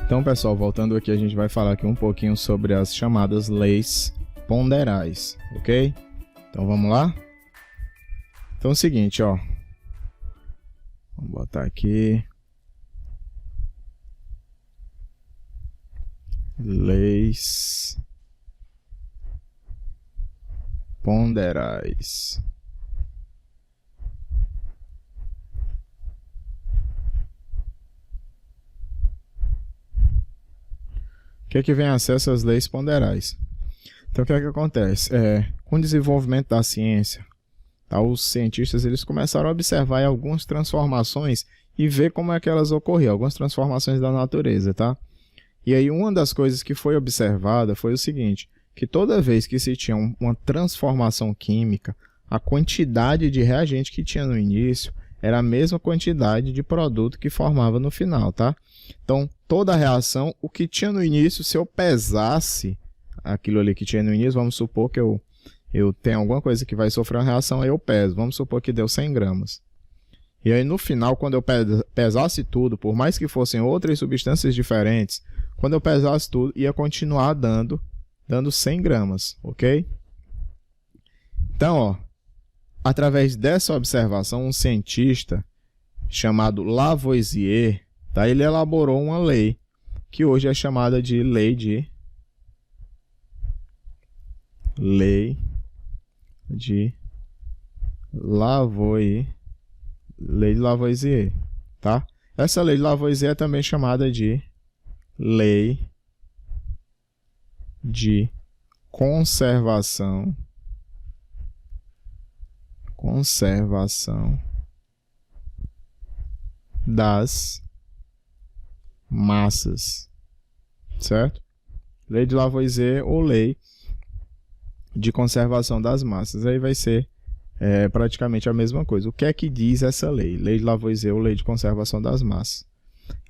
Então, pessoal, voltando aqui, a gente vai falar aqui um pouquinho sobre as chamadas leis ponderais, ok? Então, vamos lá? Então, é o seguinte, ó. Vamos botar aqui. Leis ponderais. O que é que vem a ser essas leis ponderais? Então, o que é que acontece? Com o desenvolvimento da ciência, tá, os cientistas eles começaram a observar algumas transformações e ver como é que elas ocorriam, algumas transformações da natureza, tá? E aí uma das coisas que foi observada foi o seguinte, que toda vez que se tinha uma transformação química, a quantidade de reagente que tinha no início era a mesma quantidade de produto que formava no final, tá? Então, toda a reação, o que tinha no início, se eu pesasse aquilo ali que tinha no início, vamos supor que eu tenho alguma coisa que vai sofrer uma reação, aí eu peso, vamos supor que deu 100 gramas. E aí no final, quando eu pesasse tudo, por mais que fossem outras substâncias diferentes, quando eu pesasse tudo, ia continuar dando 100 gramas, ok? Então, ó, através dessa observação, um cientista chamado Lavoisier, tá, ele elaborou uma lei, que hoje é chamada de lei de Lavoisier, tá? Essa lei de Lavoisier é também chamada de lei de conservação das massas, certo? Lei de Lavoisier ou lei de conservação das massas. Aí vai ser praticamente a mesma coisa. O que é que diz essa lei? Lei de Lavoisier ou lei de conservação das massas?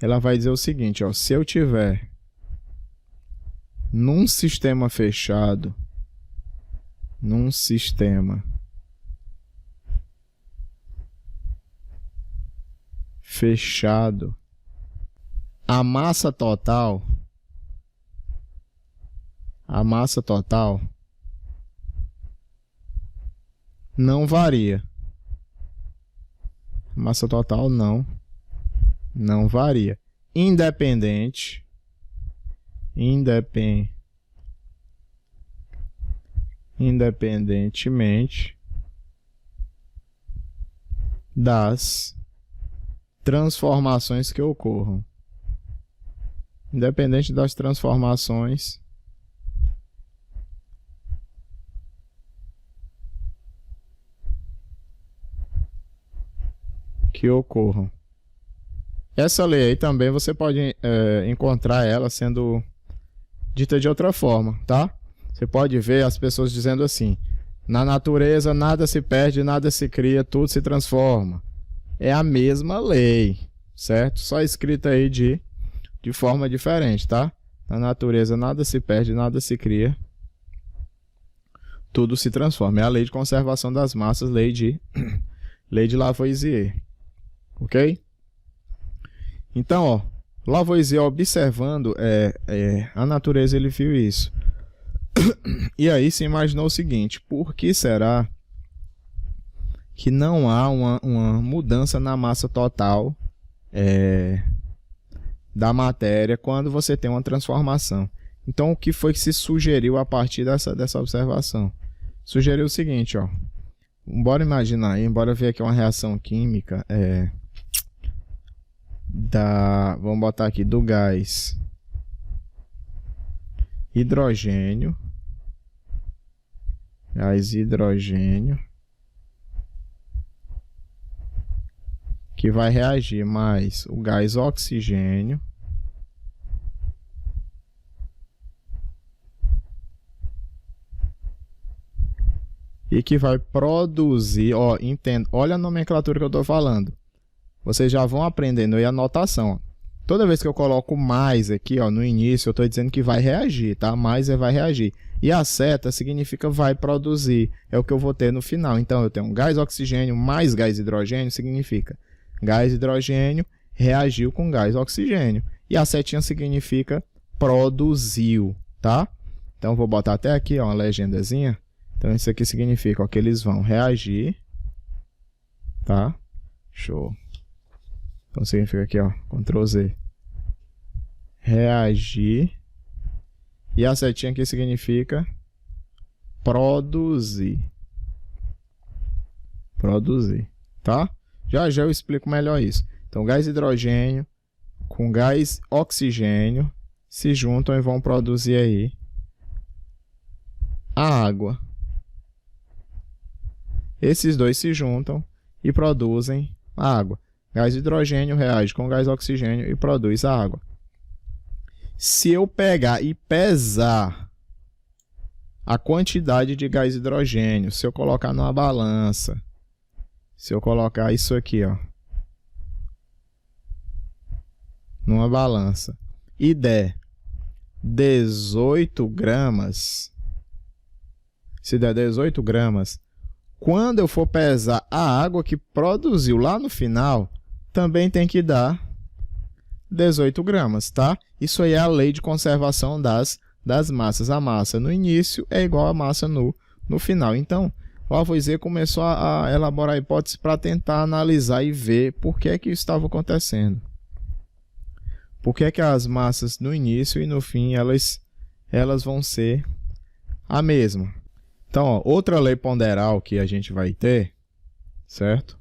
Ela vai dizer o seguinte, ó, se eu tiver num sistema fechado, a massa total não varia. A massa total não varia. Independentemente das transformações que ocorram. Independente das transformações que ocorram. Essa lei aí também você pode encontrar ela sendo dita de outra forma, tá? Você pode ver as pessoas dizendo assim, na natureza nada se perde, nada se cria, tudo se transforma. É a mesma lei, certo? Só escrita aí de forma diferente, tá? Na natureza nada se perde, nada se cria, tudo se transforma. É a lei de conservação das massas, lei de Lavoisier, ok? Então, ó, Lavoisier observando a natureza, ele viu isso. E aí se imaginou o seguinte, por que será que não há uma mudança na massa total da matéria quando você tem uma transformação? Então, o que foi que se sugeriu a partir dessa observação? Sugeriu o seguinte, ó, bora imaginar aí, bora ver aqui uma reação química vamos botar aqui, do gás hidrogênio, que vai reagir mais o gás oxigênio e que vai produzir, ó, olha a nomenclatura que eu estou falando. Vocês já vão aprendendo aí a notação, ó. Toda vez que eu coloco mais aqui, ó, no início, eu estou dizendo que vai reagir, tá? Mais vai reagir. E a seta significa vai produzir. É o que eu vou ter no final. Então, eu tenho um gás oxigênio mais gás hidrogênio, significa gás hidrogênio reagiu com gás oxigênio. E a setinha significa produziu, tá? Então, vou botar até aqui ó, uma legendazinha. Então, isso aqui significa ó, que eles vão reagir, tá? Show. Então, significa aqui, ó, Ctrl Z. Reagir. E a setinha aqui significa produzir. Produzir, tá? Já já eu explico melhor isso. Então, gás hidrogênio com gás oxigênio se juntam e vão produzir aí a água. Esses dois se juntam e produzem a água. Gás hidrogênio reage com gás oxigênio e produz a água. Se eu pegar e pesar a quantidade de gás hidrogênio, se eu colocar numa balança, se eu colocar isso aqui, ó, numa balança, e der 18 gramas, se der 18 gramas, quando eu for pesar a água que produziu lá no final, também tem que dar 18 gramas, tá? Isso aí é a lei de conservação das massas. A massa no início é igual a massa no final. Então, o Lavoisier começou a elaborar hipóteses para tentar analisar e ver por que que isso estava acontecendo. Por que que as massas no início e no fim elas vão ser a mesma. Então, ó, outra lei ponderal que a gente vai ter, certo?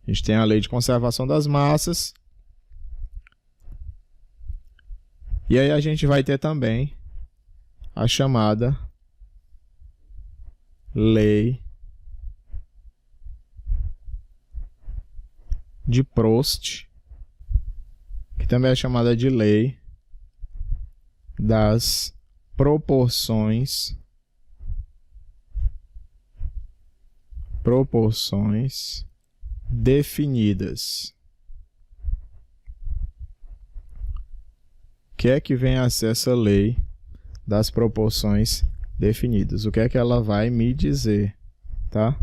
A gente tem a lei de conservação das massas. E aí a gente vai ter também a chamada lei de Prost, que também é chamada de lei das proporções definidas. O que é que vem a ser essa lei das proporções definidas? O que é que ela vai me dizer, tá?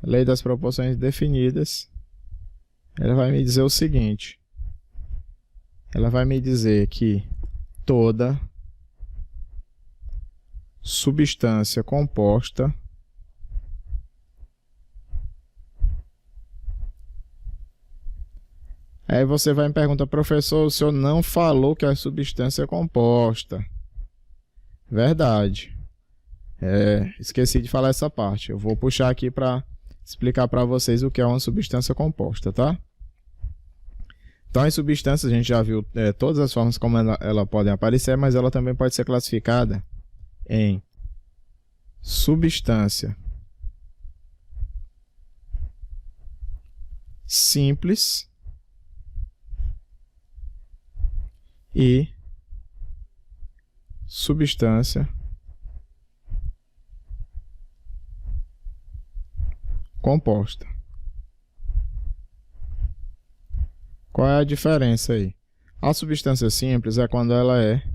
A lei das proporções definidas, ela vai me dizer o seguinte. Ela vai me dizer que toda substância composta Aí você vai me perguntar, professor, o senhor não falou que a substância é composta. Verdade. Esqueci de falar essa parte. Eu vou puxar aqui para explicar para vocês o que é uma substância composta, tá? Então, as substâncias, a gente já viu todas as formas como ela podem aparecer, mas ela também pode ser classificada em substância simples e substância composta. Qual é a diferença aí? A substância simples é quando ela é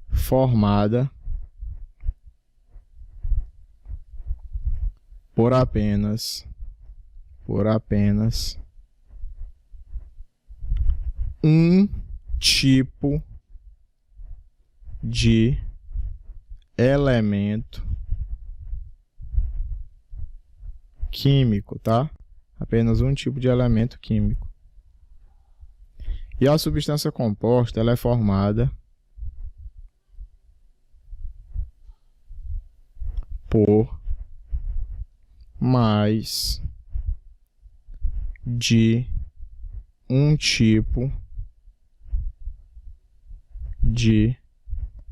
formada por apenas um tipo de elemento químico, tá? Apenas um tipo de elemento químico. E a substância composta, ela é formada por mais de um tipo de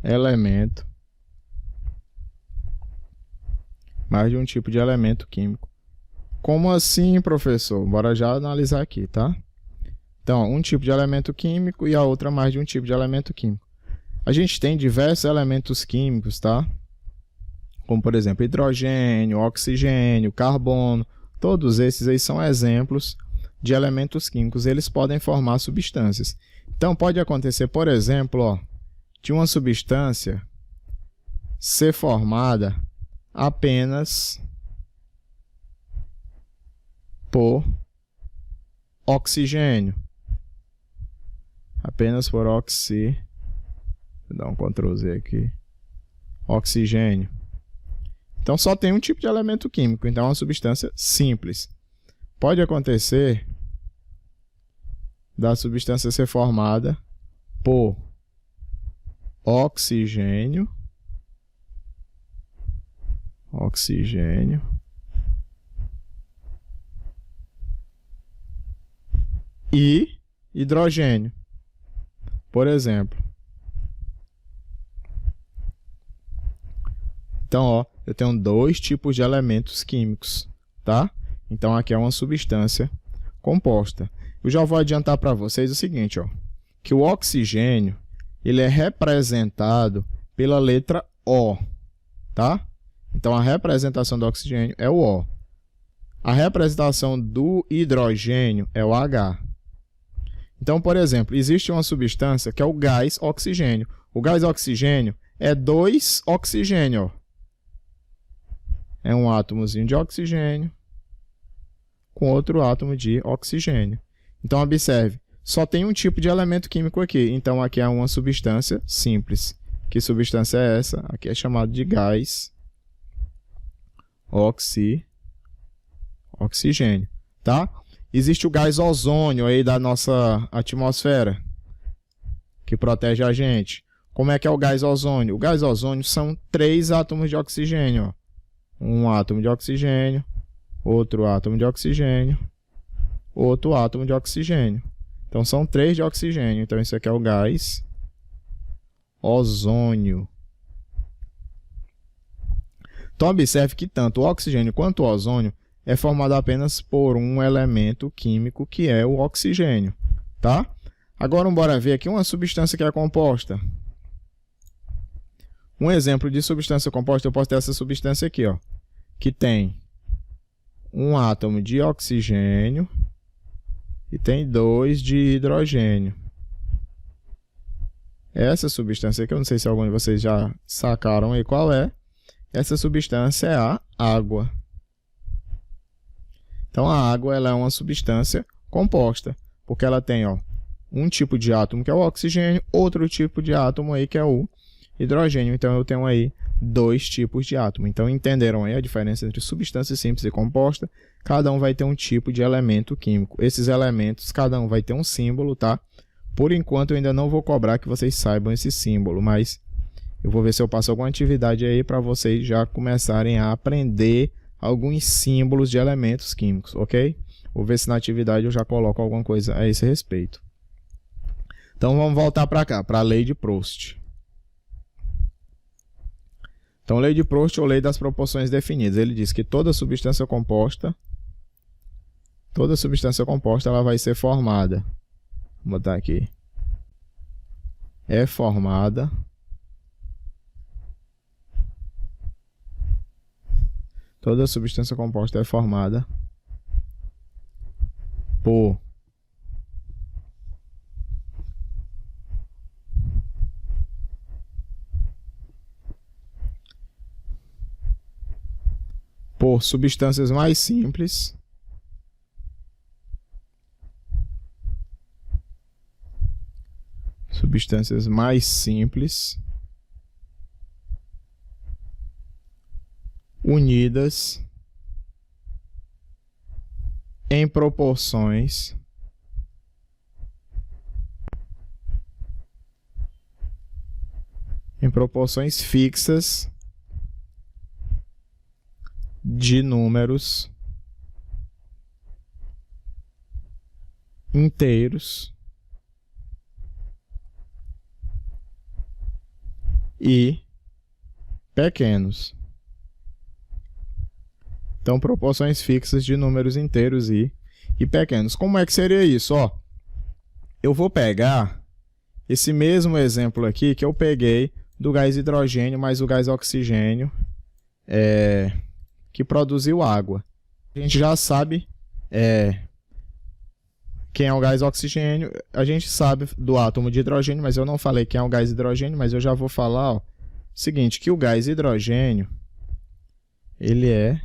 elemento, químico. Como assim, professor? Bora já analisar aqui, tá? Então, um tipo de elemento químico e a outra mais de um tipo de elemento químico. A gente tem diversos elementos químicos, tá? Como, por exemplo, hidrogênio, oxigênio, carbono. Todos esses aí são exemplos de elementos químicos. Eles podem formar substâncias. Então, pode acontecer, por exemplo, ó, de uma substância ser formada apenas por oxigênio. Apenas por Vou dar um Ctrl Z aqui. Oxigênio. Então só tem um tipo de elemento químico, então é uma substância simples. Pode acontecer da substância ser formada por oxigênio, e hidrogênio, por exemplo. Então, ó, eu tenho dois tipos de elementos químicos, tá? Então aqui é uma substância composta. Eu já vou adiantar para vocês o seguinte, ó, que o oxigênio ele é representado pela letra O, tá? Então a representação do oxigênio é o O. A representação do hidrogênio é o H. Então, por exemplo, existe uma substância que é o gás oxigênio. O gás oxigênio é 2 oxigênio, ó. É um átomozinho de oxigênio com outro átomo de oxigênio. Então, observe, só tem um tipo de elemento químico aqui. Então, aqui é uma substância simples. Que substância é essa? Aqui é chamado de gás oxigênio, tá? Existe o gás ozônio aí da nossa atmosfera, que protege a gente. Como é que é o gás ozônio? O gás ozônio são 3 átomos de oxigênio, ó. Um átomo de oxigênio, outro átomo de oxigênio, outro átomo de oxigênio. Então são 3 de oxigênio. Então isso aqui é o gás ozônio. Então observe que tanto o oxigênio quanto o ozônio é formado apenas por um elemento químico que é o oxigênio, tá? Agora bora ver aqui uma substância que é composta. Um exemplo de substância composta, eu posso ter essa substância aqui, ó, que tem um átomo de oxigênio e tem 2 de hidrogênio. Essa substância aqui, eu não sei se algum de vocês já sacaram aí qual é. Essa substância é a água. Então a água ela é uma substância composta, porque ela tem, ó, um tipo de átomo que é o oxigênio, outro tipo de átomo aí que é o hidrogênio. Então eu tenho aí 2 tipos de átomo. Então entenderam aí a diferença entre substância simples e composta? Cada um vai ter um tipo de elemento químico. Esses elementos, cada um vai ter um símbolo, tá? Por enquanto eu ainda não vou cobrar que vocês saibam esse símbolo, mas eu vou ver se eu passo alguma atividade aí para vocês já começarem a aprender alguns símbolos de elementos químicos, ok? Vou ver se na atividade eu já coloco alguma coisa a esse respeito. Então vamos voltar para cá, para a lei de Proust. Então, lei de Proust ou lei das proporções definidas. Ele diz que toda substância composta ela vai ser formada. Vou botar aqui. É formada toda substância composta é formada por substâncias mais simples unidas em proporções fixas de números inteiros e pequenos. Então, proporções fixas de números inteiros e pequenos. Como é que seria isso? Ó, eu vou pegar esse mesmo exemplo aqui que eu peguei do gás hidrogênio mais o gás oxigênio que produziu água. A gente já sabe quem é o gás oxigênio. A gente sabe do átomo de hidrogênio, mas eu não falei quem é o gás hidrogênio, mas eu já vou falar, ó, o seguinte, que o gás hidrogênio ele é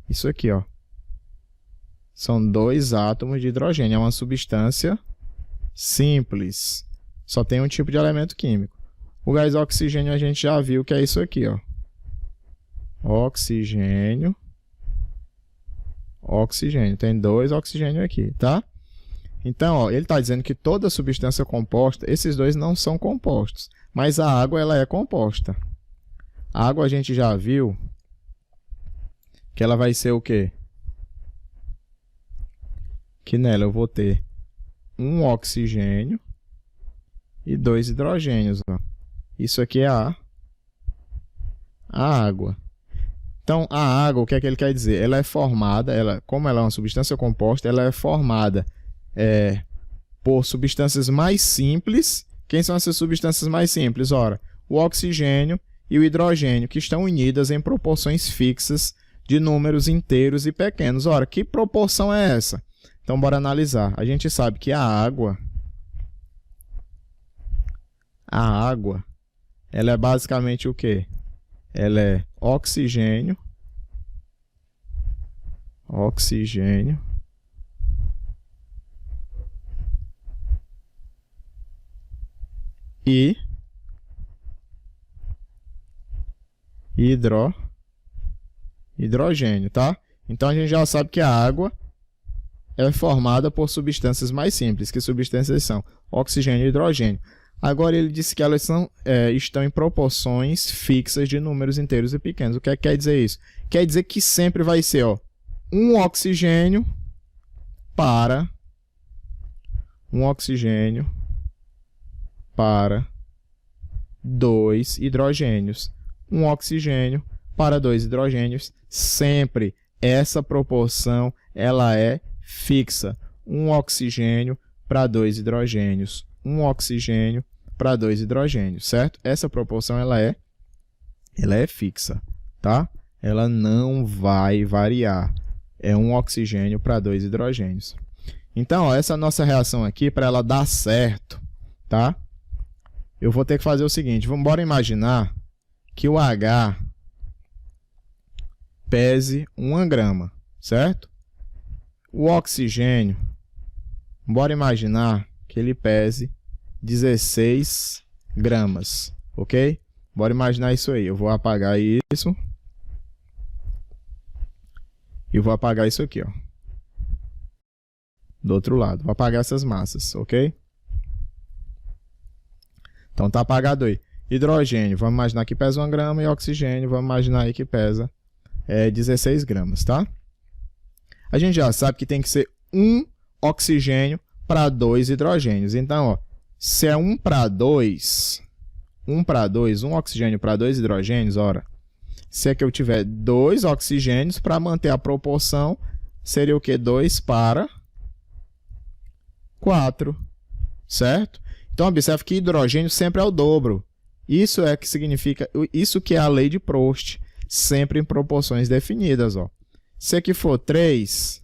isso aqui, ó, São 2 átomos de hidrogênio. É uma substância simples. Só tem um tipo de elemento químico. O gás oxigênio a gente já viu que é isso aqui, ó. Oxigênio. Oxigênio. Tem 2 oxigênios aqui, tá? Então, ó, ele está dizendo que toda substância composta, esses dois não são compostos. Mas a água, ela é composta. A água a gente já viu que ela vai ser o quê? Que nela eu vou ter um oxigênio e 2 hidrogênios, ó. Isso aqui é a água. Então, a água, o que é que ele quer dizer? Ela é formada, como ela é uma substância composta, ela é formada por substâncias mais simples. Quem são essas substâncias mais simples? Ora, o oxigênio e o hidrogênio, que estão unidas em proporções fixas de números inteiros e pequenos. Ora, que proporção é essa? Então, bora analisar. A gente sabe que a água, ela é basicamente o quê? Ela é oxigênio e hidrogênio, tá? Então a gente já sabe que a água é formada por substâncias mais simples. Que substâncias são? Oxigênio e hidrogênio. Agora ele disse que elas estão em proporções fixas de números inteiros e pequenos. O que é que quer dizer isso? Quer dizer que sempre vai ser, ó, um oxigênio para 2 hidrogênios. Um oxigênio para 2 hidrogênios. Sempre essa proporção ela é fixa. Um oxigênio para 2 hidrogênios. Um oxigênio para 2 hidrogênios, certo? Essa proporção ela é fixa, tá? Ela não vai variar. É um oxigênio para 2 hidrogênios. Então, ó, essa nossa reação aqui, para ela dar certo, tá? Eu vou ter que fazer o seguinte. Vamos imaginar que o H pese 1 grama, certo? O oxigênio, bora imaginar que ele pese 16 gramas, ok? Bora imaginar isso aí. Eu vou apagar isso. E vou apagar isso aqui, ó. Do outro lado. Vou apagar essas massas, ok? Então tá apagado aí. Hidrogênio, vamos imaginar que pesa 1 grama. E oxigênio, vamos imaginar aí que pesa 16 gramas, tá? A gente já sabe que tem que ser um oxigênio para 2 hidrogênios. Então, ó, se é 1 para 2, um oxigênio para 2 hidrogênios, ora, se é que eu tiver 2 oxigênios, para manter a proporção, seria o que? 2 para 4, certo? Então, observe que hidrogênio sempre é o dobro. Isso é que significa, isso que é a lei de Proust, sempre em proporções definidas, ó. Se aqui for 3,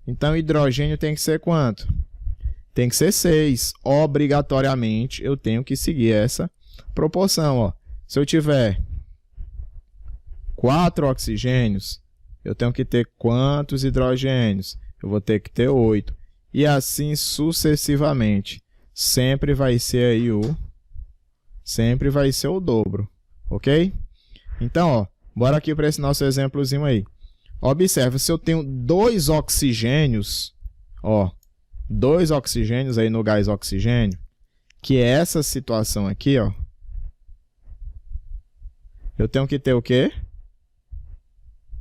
então hidrogênio tem que ser quanto? Tem que ser 6. Obrigatoriamente, eu tenho que seguir essa proporção, ó. Se eu tiver 4 oxigênios, eu tenho que ter quantos hidrogênios? Eu vou ter que ter 8. E assim sucessivamente. Sempre vai ser aí sempre vai ser o dobro, ok? Então, ó, bora aqui para esse nosso exemplozinho aí. Observe, se eu tenho 2 oxigênios, ó, 2 oxigênios aí no gás oxigênio, que é essa situação aqui, ó, eu tenho que ter o quê?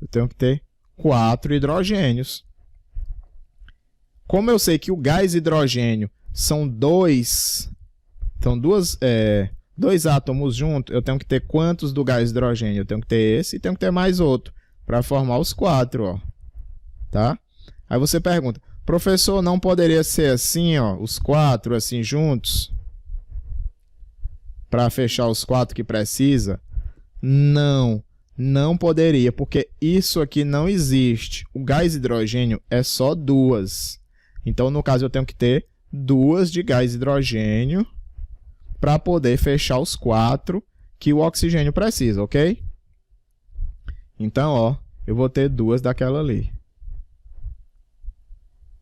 Eu tenho que ter 4 hidrogênios. Como eu sei que o gás hidrogênio são 2 átomos juntos, eu tenho que ter quantos do gás hidrogênio? Eu tenho que ter esse e tenho que ter mais outro, para formar os 4, ó. Tá? Aí você pergunta, professor, não poderia ser assim, ó, os 4 assim juntos? Para fechar os 4 que precisa? Não, não poderia, porque isso aqui não existe. O gás hidrogênio é só 2. Então, no caso, eu tenho que ter 2 de gás hidrogênio para poder fechar os 4 que o oxigênio precisa, ok? Então, ó, eu vou ter 2 daquela ali.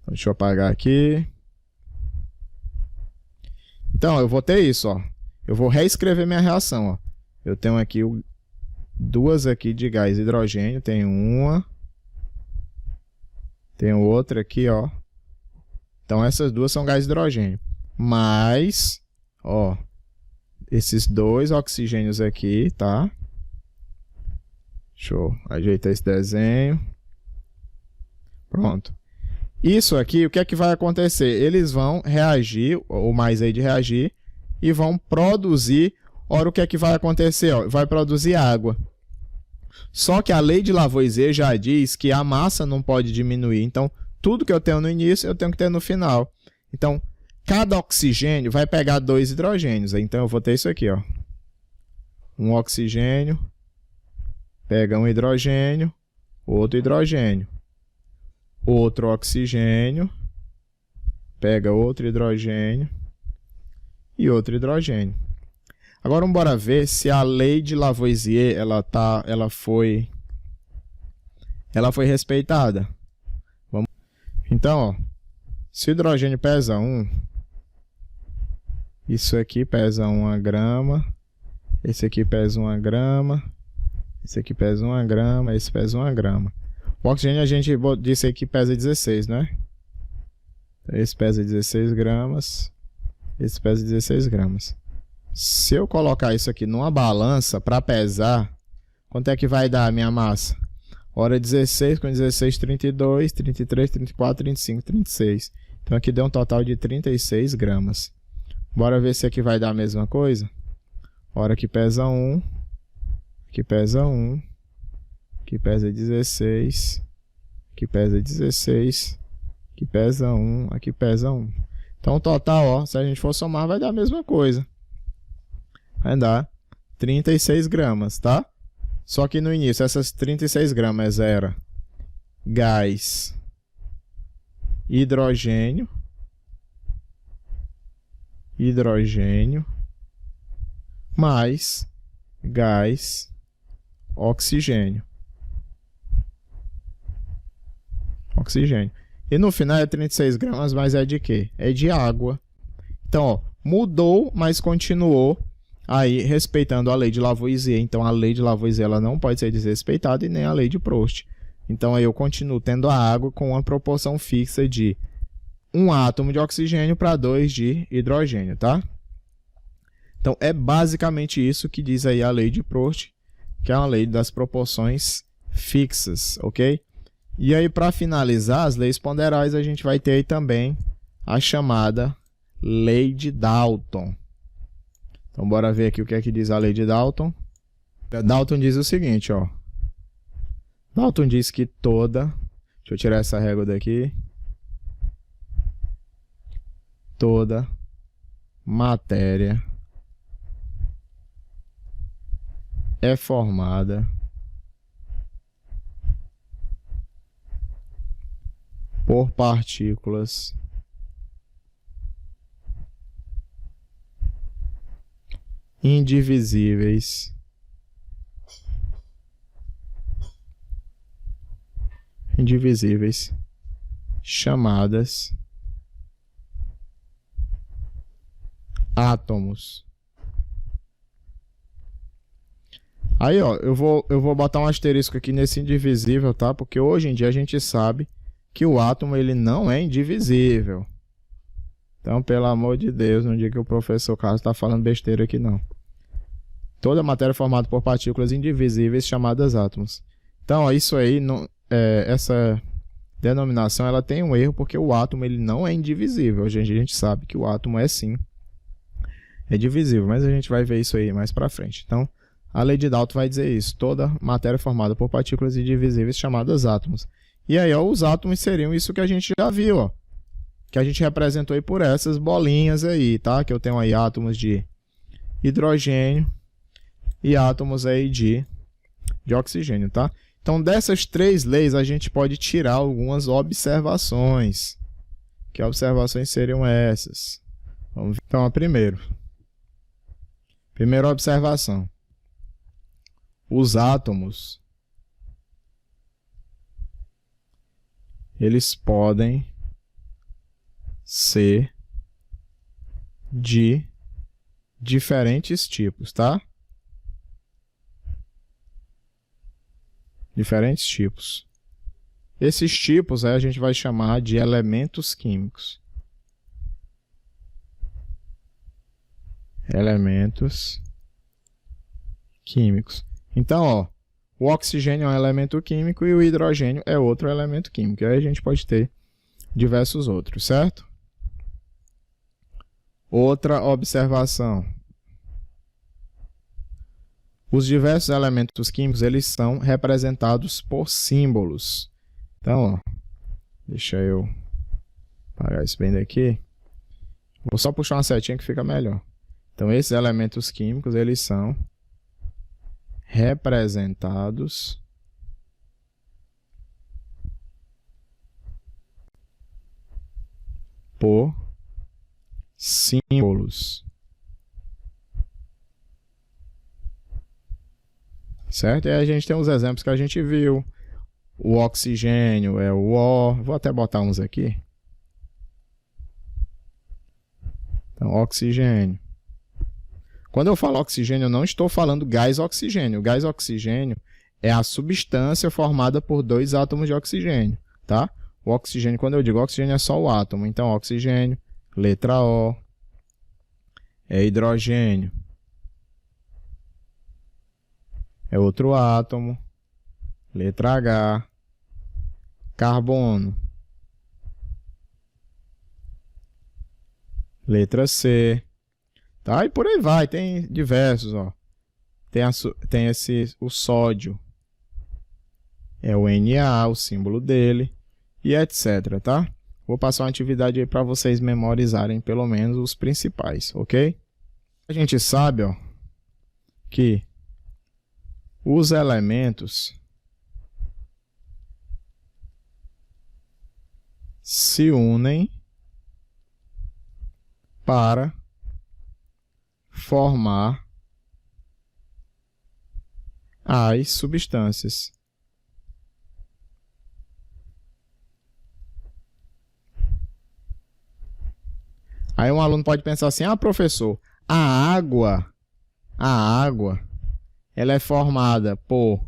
Então, deixa eu apagar aqui. Então, eu vou ter isso, ó. Eu vou reescrever minha reação, ó. Eu tenho aqui duas aqui de gás hidrogênio. Tem uma. Tem outra aqui, ó. Então, essas duas são gás hidrogênio. Mais, ó, esses dois oxigênios aqui, tá? Deixa eu ajeitar esse desenho. Pronto. Isso aqui, o que é que vai acontecer? Eles vão reagir, ou mais aí de reagir, e vão produzir. Ora, o que é que vai acontecer? Ó, vai produzir água. Só que a lei de Lavoisier já diz que a massa não pode diminuir. Então, tudo que eu tenho no início, eu tenho que ter no final. Então, cada oxigênio vai pegar 2 hidrogênios. Então, eu vou ter isso aqui, ó. Um oxigênio, pega um hidrogênio, outro hidrogênio. Outro oxigênio, pega outro hidrogênio e outro hidrogênio. Agora, bora ver se a lei de Lavoisier ela foi respeitada. Vamos. Então, ó, se o hidrogênio pesa 1, isso aqui pesa 1 grama, esse aqui pesa 1 grama, esse aqui pesa 1 grama, esse pesa 1 grama. O oxigênio a gente disse aí que pesa 16, né? Esse pesa 16 gramas, esse pesa 16 gramas. Se eu colocar isso aqui numa balança para pesar, quanto é que vai dar a minha massa? Ora, 16 com 16, 32, 33, 34, 35, 36. Então aqui deu um total de 36 gramas. Bora ver se aqui vai dar a mesma coisa? Ora, aqui pesa 1, aqui pesa 1, aqui pesa 16, aqui pesa 16, aqui pesa 1, aqui pesa 1. Então o total, ó, se a gente for somar, vai dar a mesma coisa. Vai dar 36 gramas, tá? Só que no início, essas 36 gramas era gás hidrogênio, mais gás oxigênio. E no final é 36 gramas, mas é de quê? É de água. Então, ó, mudou, mas continuou aí respeitando a lei de Lavoisier. Então, a lei de Lavoisier ela não pode ser desrespeitada e nem a lei de Proust. Então, aí eu continuo tendo a água com uma proporção fixa de 1 átomo de oxigênio para 2 de hidrogênio, tá? Então, é basicamente isso que diz aí a lei de Proust, que é uma lei das proporções fixas, ok? E aí, para finalizar as leis ponderais, a gente vai ter aí também a chamada lei de Dalton. Então, bora ver aqui o que é que diz a lei de Dalton. Dalton diz o seguinte, ó. Dalton diz que toda... Deixa eu tirar essa régua daqui. Toda matéria é formada por partículas indivisíveis chamadas átomos. Aí, ó, eu vou botar um asterisco aqui nesse indivisível, tá? Porque hoje em dia a gente sabe que o átomo ele não é indivisível. Então, pelo amor de Deus, não diga que o professor Carlos está falando besteira aqui, não. Toda matéria é formada por partículas indivisíveis chamadas átomos. Então, ó, isso aí, essa denominação, ela tem um erro porque o átomo ele não é indivisível. Hoje a gente sabe que o átomo é sim, é divisível, mas a gente vai ver isso aí mais para frente. Então, a lei de Dalton vai dizer isso. Toda matéria é formada por partículas indivisíveis chamadas átomos. E aí, ó, os átomos seriam isso que a gente já viu, ó. Que a gente representou aí por essas bolinhas aí, tá? Que eu tenho aí átomos de hidrogênio e átomos aí de oxigênio, tá? Então, dessas 3 leis, a gente pode tirar algumas observações. Que observações seriam essas? Vamos ver. Então, a primeira observação. Os átomos, eles podem ser de diferentes tipos, tá? Diferentes tipos. Esses tipos aí a gente vai chamar de elementos químicos. Elementos químicos. Então, ó, o oxigênio é um elemento químico e o hidrogênio é outro elemento químico. E aí a gente pode ter diversos outros, certo? Outra observação. Os diversos elementos químicos, eles são representados por símbolos. Então, ó, deixa eu apagar isso bem daqui. Vou só puxar uma setinha que fica melhor. Então, esses elementos químicos, eles são representados por símbolos. Certo? E aí a gente tem os exemplos que a gente viu. O oxigênio é o O. Vou até botar uns aqui. Então, oxigênio. Quando eu falo oxigênio, eu não estou falando gás oxigênio. O gás oxigênio é a substância formada por dois átomos de oxigênio, tá? O oxigênio, quando eu digo oxigênio, é só o átomo. Então, oxigênio, letra O, é hidrogênio. É outro átomo, letra H, carbono, letra C, tá? E por aí vai, tem diversos, ó. Tem o sódio, é o Na, o símbolo dele, e etc, tá? Vou passar uma atividade aí para vocês memorizarem pelo menos os principais, ok? A gente sabe, ó, que os elementos se unem para formar as substâncias. Aí um aluno pode pensar assim: ah, professor, a água, ela é formada por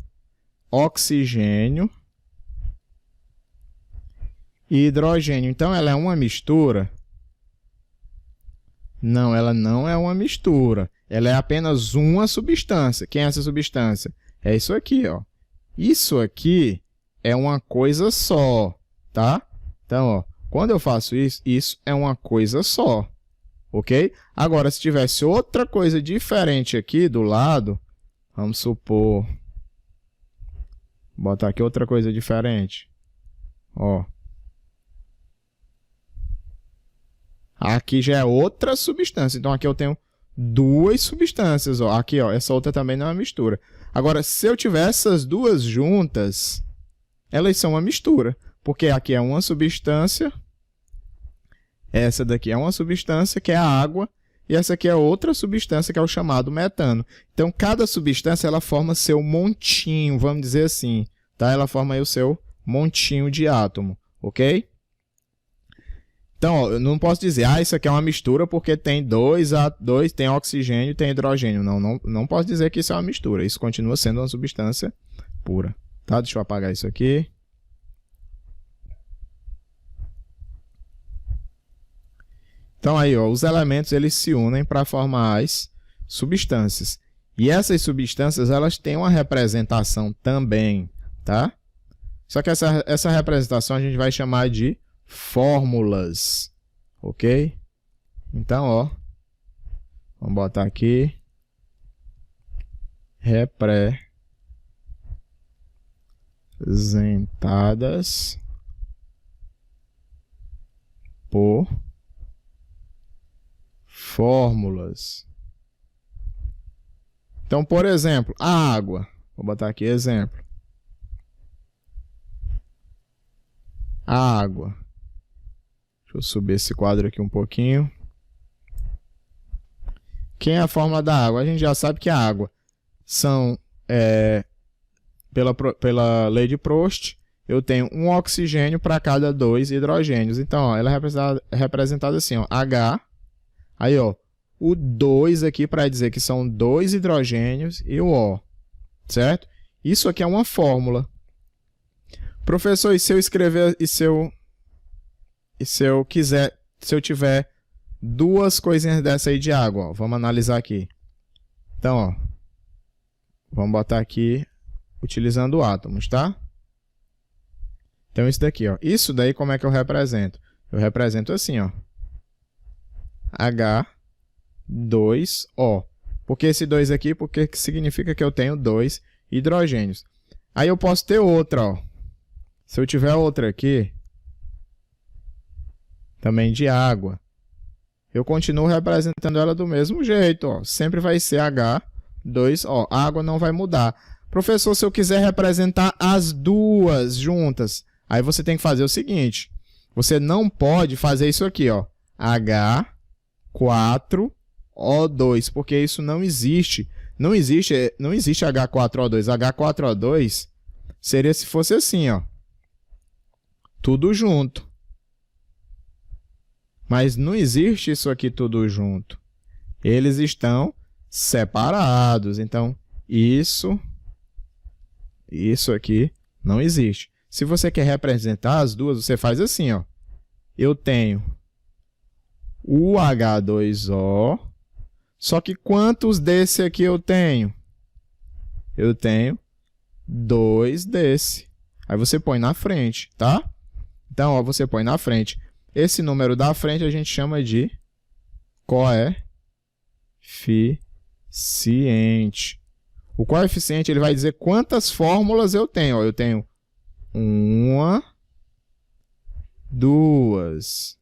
oxigênio e hidrogênio. Então, ela é uma mistura? Não, ela não é uma mistura. Ela é apenas uma substância. Quem é essa substância? É isso aqui, ó. Isso aqui é uma coisa só, tá? Então, ó, quando eu faço isso, isso é uma coisa só, ok? Agora, se tivesse outra coisa diferente aqui do lado, vamos supor, vou botar aqui outra coisa diferente, ó. Aqui já é outra substância. Então, aqui eu tenho duas substâncias, ó. Aqui, ó, essa outra também não é uma mistura. Agora, se eu tiver essas duas juntas, elas são uma mistura. Porque aqui é uma substância, essa daqui é uma substância, que é a água, e essa aqui é outra substância, que é o chamado metano. Então, cada substância, ela forma seu montinho, vamos dizer assim, tá? Ela forma aí o seu montinho de átomo, ok? Então, ó, eu não posso dizer, isso aqui é uma mistura porque tem tem oxigênio e tem hidrogênio. Não posso dizer que isso é uma mistura. Isso continua sendo uma substância pura. Tá? Deixa eu apagar isso aqui. Então, aí, ó, os elementos eles se unem para formar as substâncias. E essas substâncias elas têm uma representação também, tá? Só que essa representação a gente vai chamar de fórmulas, ok? Então, ó, vamos botar aqui representadas por fórmulas. Então, por exemplo, a água, vou botar aqui exemplo. A água. Deixa eu subir esse quadro aqui um pouquinho. Quem é a fórmula da água? A gente já sabe que a água são, pela lei de Prost, eu tenho um oxigênio para cada 2 hidrogênios. Então, ó, ela é representada assim, ó, H. Aí, ó, o 2 aqui para dizer que são 2 hidrogênios e o O, certo? Isso aqui é uma fórmula. Professor, e se eu escrever, se eu tiver duas coisinhas dessa aí de água, ó, vamos analisar aqui. Então, ó, vamos botar aqui utilizando átomos, tá? Então, isso daqui, ó. Isso daí, como é que eu represento? Eu represento assim, ó. H2O. Por que esse 2 aqui? Porque significa que eu tenho 2 hidrogênios. Aí eu posso ter outra, ó. Se eu tiver outra aqui, também de água, eu continuo representando ela do mesmo jeito, ó. Sempre vai ser H2O. A água não vai mudar. Professor, se eu quiser representar as duas juntas, aí você tem que fazer o seguinte. Você não pode fazer isso aqui, ó. H4O2, porque isso não existe. Não existe H4O2. H4O2 seria se fosse assim, ó. Tudo junto. Mas não existe isso aqui tudo junto. Eles estão separados. Então, isso aqui não existe. Se você quer representar as duas, você faz assim, ó. Eu tenho o H2O. Só que quantos desse aqui eu tenho? Eu tenho 2 desse. Aí você põe na frente, tá? Então, ó, você põe na frente. Esse número da frente a gente chama de coeficiente. O coeficiente ele vai dizer quantas fórmulas eu tenho. Ó, eu tenho 1, 2.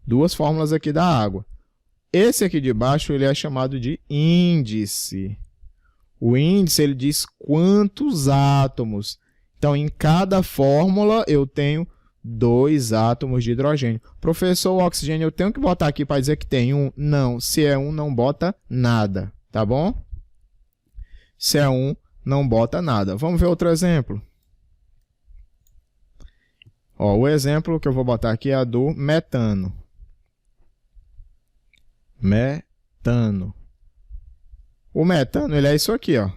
2 fórmulas aqui da água. Esse aqui de baixo ele é chamado de índice. O índice ele diz quantos átomos. Então, em cada fórmula eu tenho 2 átomos de hidrogênio. Professor, o oxigênio eu tenho que botar aqui para dizer que tem 1? Não. Se é 1, não bota nada. Tá bom? Se é 1, não bota nada. Vamos ver outro exemplo. Ó, o exemplo que eu vou botar aqui é a do metano. Metano. O metano, ele é isso aqui, ó.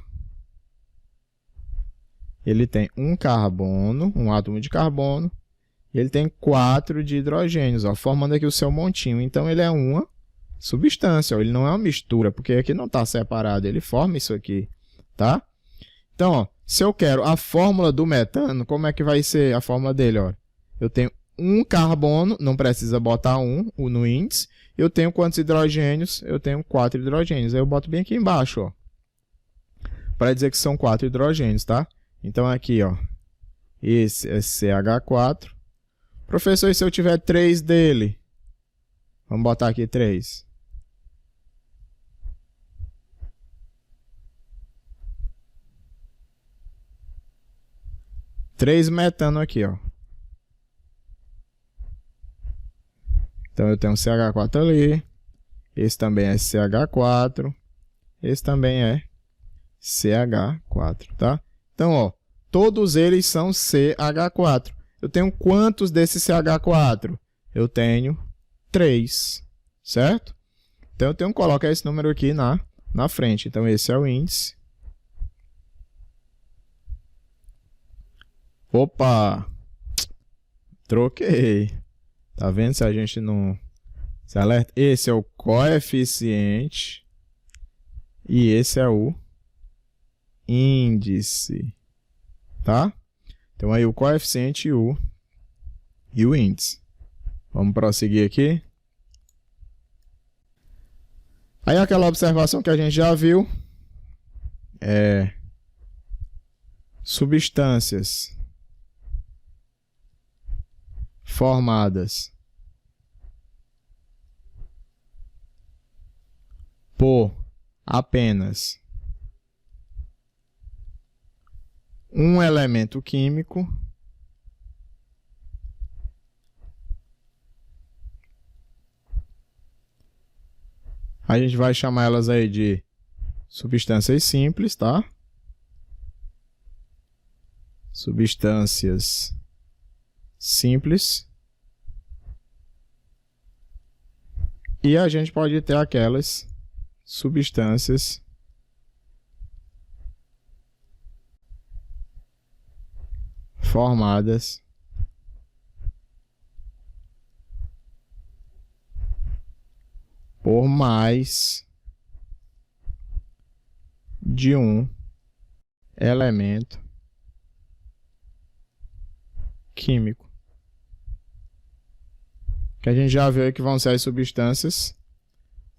Ele tem um carbono, um átomo de carbono, e ele tem 4 de hidrogênios, ó, formando aqui o seu montinho. Então, ele é uma substância, ó. Ele não é uma mistura, porque aqui não está separado, ele forma isso aqui, tá? Então, ó, se eu quero a fórmula do metano, como é que vai ser a fórmula dele, ó? Eu tenho um carbono, não precisa botar no índice. Eu tenho quantos hidrogênios? Eu tenho 4 hidrogênios. Aí eu boto bem aqui embaixo, ó, para dizer que são 4 hidrogênios, tá? Então, aqui, ó, esse é CH4. Professor, e se eu tiver 3 dele? Vamos botar aqui 3. Três metano aqui, ó. Então, eu tenho um CH4 ali. Esse também é CH4. Esse também é CH4, tá? Então, ó, todos eles são CH4. Eu tenho quantos desses CH4? Eu tenho 3, certo? Então, eu tenho que colocar esse número aqui na frente. Então, esse é o índice. Opa! Troquei. Tá vendo se a gente não se alerta? Esse é o coeficiente e esse é o índice, tá? Então aí o coeficiente e o índice. Vamos prosseguir aqui. Aí aquela observação que a gente já viu é substâncias formadas por apenas um elemento químico a gente vai chamar elas aí de substâncias simples, tá? Substâncias simples. E a gente pode ter aquelas substâncias formadas por mais de um elemento químico. Que a gente já viu aí que vão ser as substâncias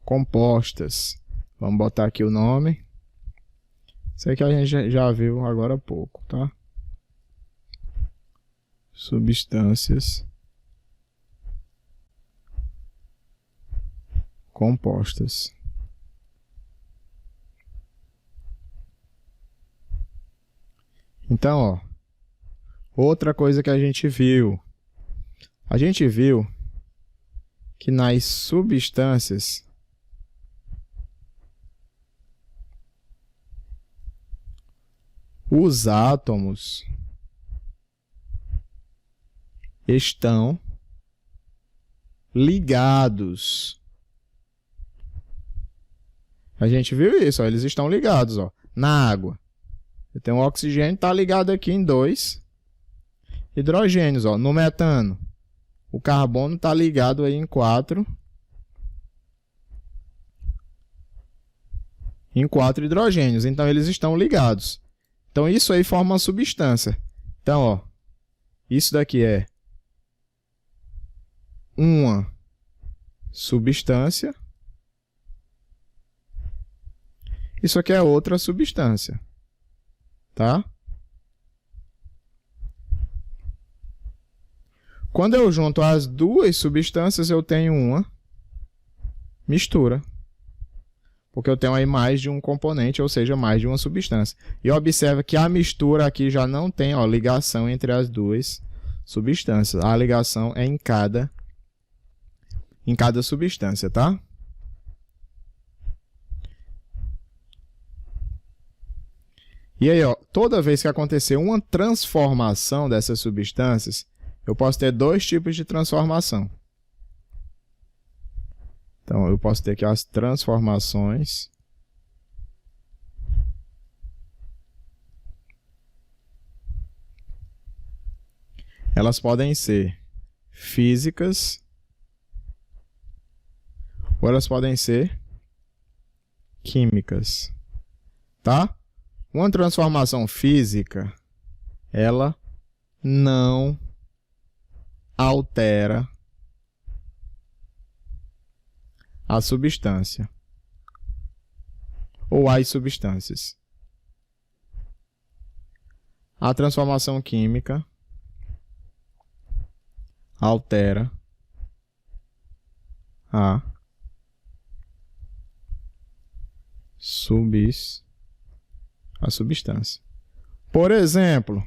compostas. Vamos botar aqui o nome. Isso aqui a gente já viu agora há pouco, tá? Substâncias compostas. Então, ó, outra coisa que a gente viu que nas substâncias os átomos estão ligados. A gente viu isso, ó, eles estão ligados, ó, na água. Tem um oxigênio, está ligado aqui em 2 hidrogênios, ó, no metano. O carbono está ligado aí em 4 hidrogênios. Então, eles estão ligados. Então, isso aí forma uma substância. Então, ó, isso daqui é uma substância. Isso aqui é outra substância. Tá? Quando eu junto as duas substâncias, eu tenho uma mistura. Porque eu tenho aí mais de um componente, ou seja, mais de uma substância. E observa que a mistura aqui já não tem, ó, ligação entre as duas substâncias. A ligação é em cada substância, tá? E aí, ó, toda vez que acontecer uma transformação dessas substâncias, eu posso ter dois tipos de transformação. Então, eu posso ter aqui as transformações elas podem ser físicas ou elas podem ser químicas, tá? Uma transformação física, ela não altera a substância ou as substâncias. A transformação química altera a substância. Por exemplo,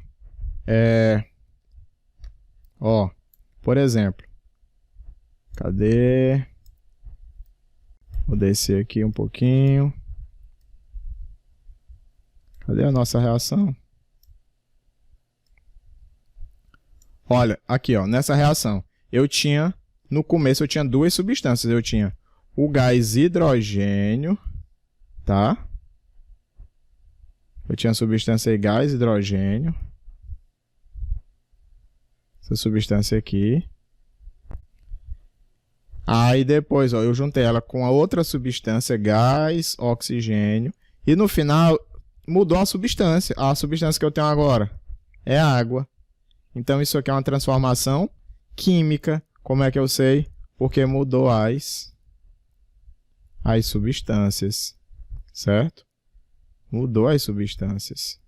por exemplo, cadê? Vou descer aqui um pouquinho. Cadê a nossa reação? Olha, aqui, ó, nessa reação, no começo eu tinha duas substâncias. Eu tinha o gás hidrogênio, tá? Eu tinha a substância aí, gás hidrogênio. Essa substância aqui. Aí depois, ó, eu juntei ela com a outra substância, gás, oxigênio. E no final, mudou a substância. A substância que eu tenho agora é água. Então, isso aqui é uma transformação química. Como é que eu sei? Porque mudou as substâncias. Certo? Mudou as substâncias.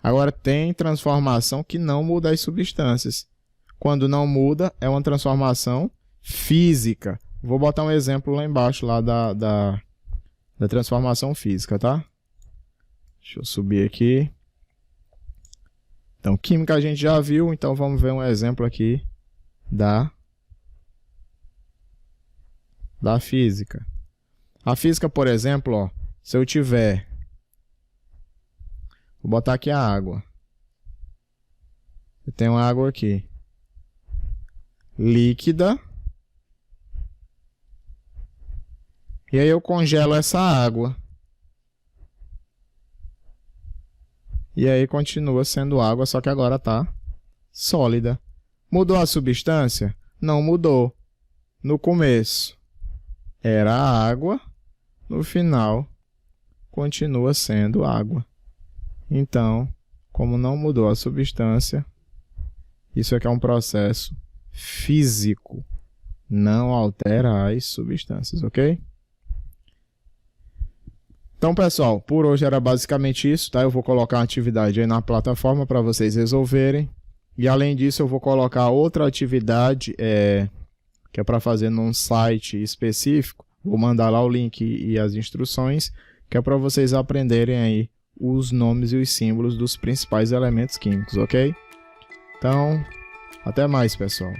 Agora, tem transformação que não muda as substâncias. Quando não muda, é uma transformação física. Vou botar um exemplo lá embaixo lá da transformação física, tá? Deixa eu subir aqui. Então, química a gente já viu, então vamos ver um exemplo aqui da física. A física, por exemplo, ó, se eu tiver... Vou botar aqui a água. Se Eu tenho água aqui líquida. E aí eu congelo essa água. E aí continua sendo água, só que agora está sólida. Mudou a substância? Não mudou. No começo era água, no final continua sendo água. Então, como não mudou a substância, isso aqui é um processo físico. Não altera as substâncias, ok? Então, pessoal, por hoje era basicamente isso, tá? Eu vou colocar uma atividade aí na plataforma para vocês resolverem. E além disso, eu vou colocar outra atividade que é para fazer num site específico. Vou mandar lá o link e as instruções, que é para vocês aprenderem aí os nomes e os símbolos dos principais elementos químicos, ok? Então, até mais, pessoal.